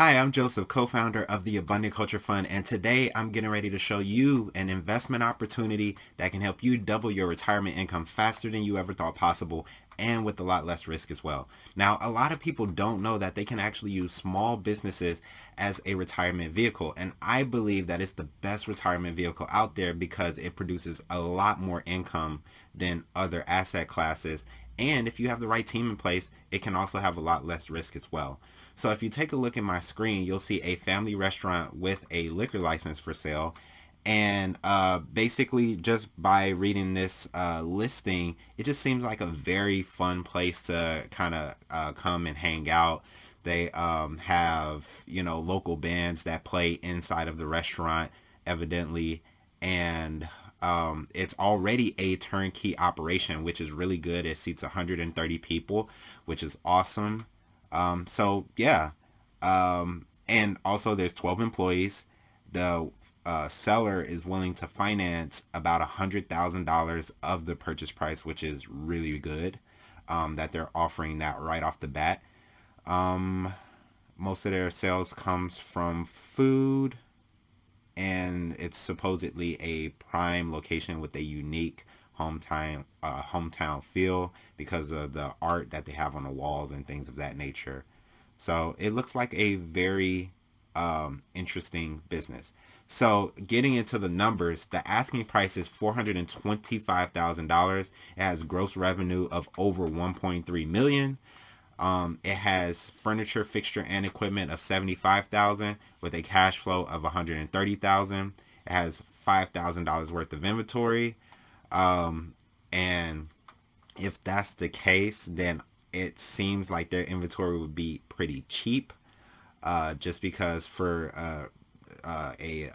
Hi, I'm Joseph, co-founder of the Abundant Culture Fund, and today I'm getting ready to show you an investment opportunity that can help you double your retirement income faster than you ever thought possible and with a lot less risk as well. Now, a lot of people don't know that they can actually use small businesses as a retirement vehicle, and I believe that it's the best retirement vehicle out there because it produces a lot more income than other asset classes. And if you have the right team in place, it can also have a lot less risk as well. So if you take a look at my screen, you'll see a family restaurant with a liquor license for sale. And basically, just by reading this listing, it just seems like a very fun place to kind of come and hang out. They have, local bands that play inside of the restaurant, evidently. And it's already a turnkey operation, which is really good. It seats 130 people, which is awesome. So yeah, and also there's 12 employees. The seller is willing to finance about $100,000 of the purchase price, which is really good. That they're offering that right off the bat. Um, Most of their sales comes from food, and it's supposedly a prime location with a unique hometown feel because of the art that they have on the walls and things of that nature. So it looks like a very interesting business. So getting into the numbers, the asking price is $425,000. It has gross revenue of over 1.3 million. It has furniture, fixture, and equipment of 75,000 with a cash flow of 130,000. It has $5,000 worth of inventory, and if that's the case, then it seems like their inventory would be pretty cheap. Just because for a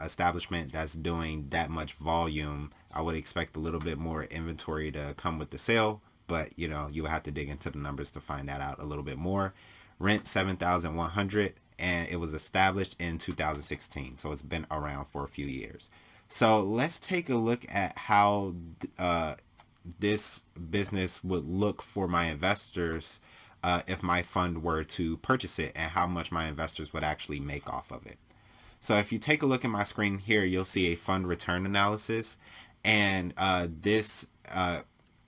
establishment that's doing that much volume, I would expect a little bit more inventory to come with the sale. But you would have to dig into the numbers to find that out a little bit more. Rent 7,100, and it was established in 2016, so it's been around for a few years. So let's take a look at how this business would look for my investors if my fund were to purchase it, and how much my investors would actually make off of it. So if you take a look at my screen here, you'll see a fund return analysis. And this,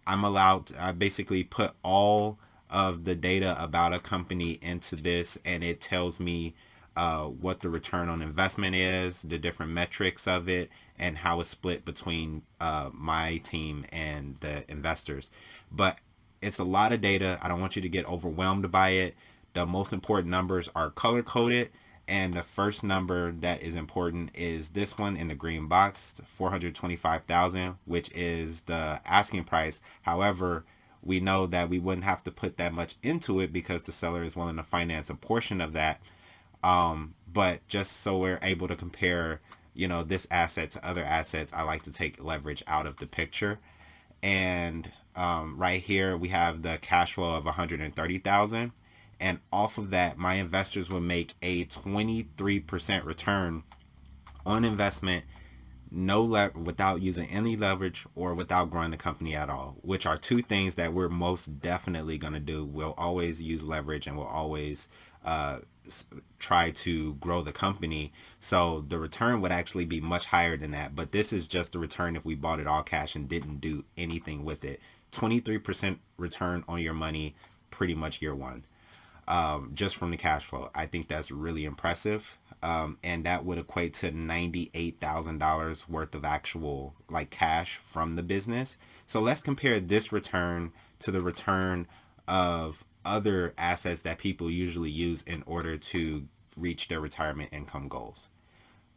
I'm allowed to, I basically put all of the data about a company into this, and it tells me what the return on investment is, the different metrics of it, and how it's split between my team and the investors. But it's a lot of data. I don't want you to get overwhelmed by it. The most important numbers are color coded, and the first number that is important is this one in the green box, 425,000, which is the asking price. However, we know that we wouldn't have to put that much into it because the seller is willing to finance a portion of that. But just so we're able to compare, this asset to other assets, I like to take leverage out of the picture. And right here we have the cash flow of 130,000, and off of that, my investors will make a 23% return on investment, without using any leverage or without growing the company at all, which are two things that we're most definitely going to do. We'll always use leverage, and we'll always uh, try to grow the company. So the return would actually be much higher than that. But this is just the return if we bought it all cash and didn't do anything with it. 23% return on your money pretty much year one, just from the cash flow. I think that's really impressive. And that would equate to $98,000 worth of actual like cash from the business. So let's compare this return to the return of other assets that people usually use in order to reach their retirement income goals.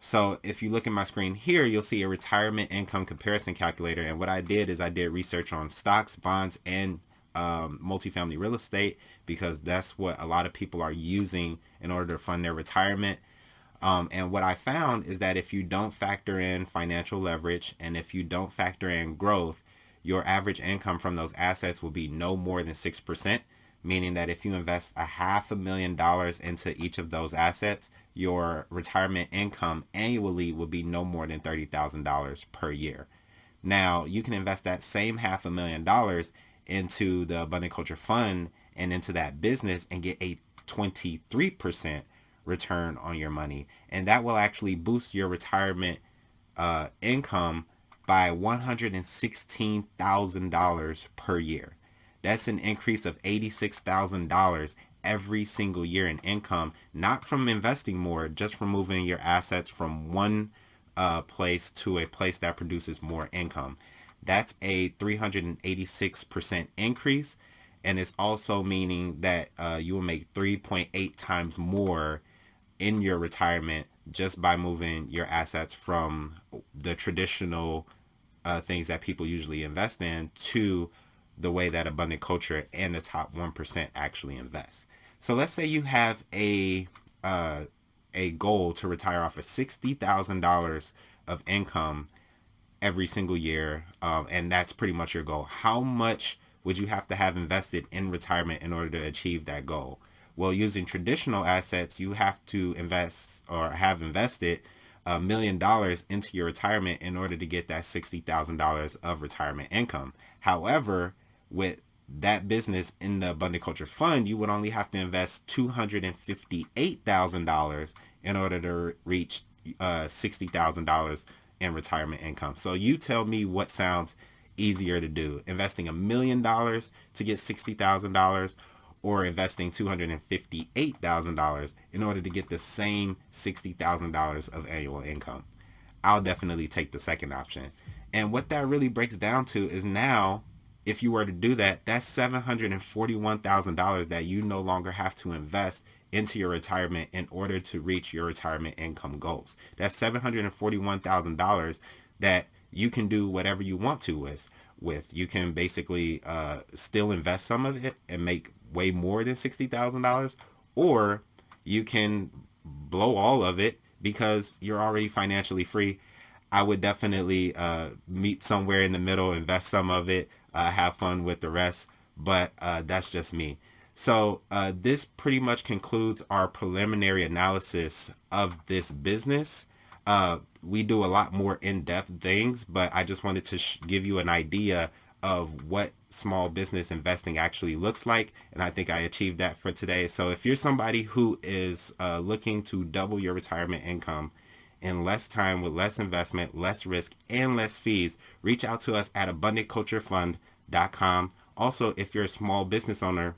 So if you look at my screen here, you'll see a retirement income comparison calculator. And what I did is I did research on stocks, bonds, and multifamily real estate, because that's what a lot of people are using in order to fund their retirement. And what I found is that if you don't factor in financial leverage and if you don't factor in growth, your average income from those assets will be no more than 6%, meaning that if you invest $500,000 into each of those assets, your retirement income annually will be no more than $30,000 per year. Now, you can invest that same $500,000 into the Abundant Culture Fund and into that business and get a 23% return on your money. And that will actually boost your retirement income by $116,000 per year. That's an increase of $86,000 every single year in income, not from investing more, just from moving your assets from one place to a place that produces more income. That's a 386% increase, and it's also meaning that you will make 3.8 times more in your retirement just by moving your assets from the traditional things that people usually invest in to the way that abundant culture and the top 1% actually invest. So let's say you have a goal to retire off of $60,000 of income every single year, and that's pretty much your goal. How much would you have to have invested in retirement in order to achieve that goal? Well, using traditional assets, you have to invest or have invested $1 million into your retirement in order to get that $60,000 of retirement income. However, with that business in the Abundant Culture Fund, you would only have to invest $258,000 in order to reach $60,000 in retirement income. So you tell me what sounds easier to do: investing $1 million to get $60,000, or investing $258,000 in order to get the same $60,000 of annual income. I'll definitely take the second option. And what that really breaks down to is, now, if you were to do that, that's $741,000 that you no longer have to invest into your retirement in order to reach your retirement income goals. That's $741,000 that you can do whatever you want to with. You can basically still invest some of it and make way more than $60,000, or you can blow all of it because you're already financially free. I would definitely meet somewhere in the middle, invest some of it, have fun with the rest, but that's just me. So this pretty much concludes our preliminary analysis of this business. We do a lot more in-depth things, but I just wanted to give you an idea of what small business investing actually looks like, and I think I achieved that for today. So if you're somebody who is looking to double your retirement income in less time with less investment, less risk, and less fees, reach out to us at abundantculturefund.com. Also, if you're a small business owner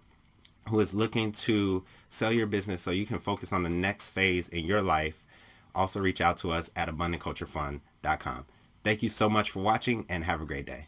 who is looking to sell your business so you can focus on the next phase in your life, also reach out to us at abundantculturefund.com. Thank you so much for watching, and have a great day.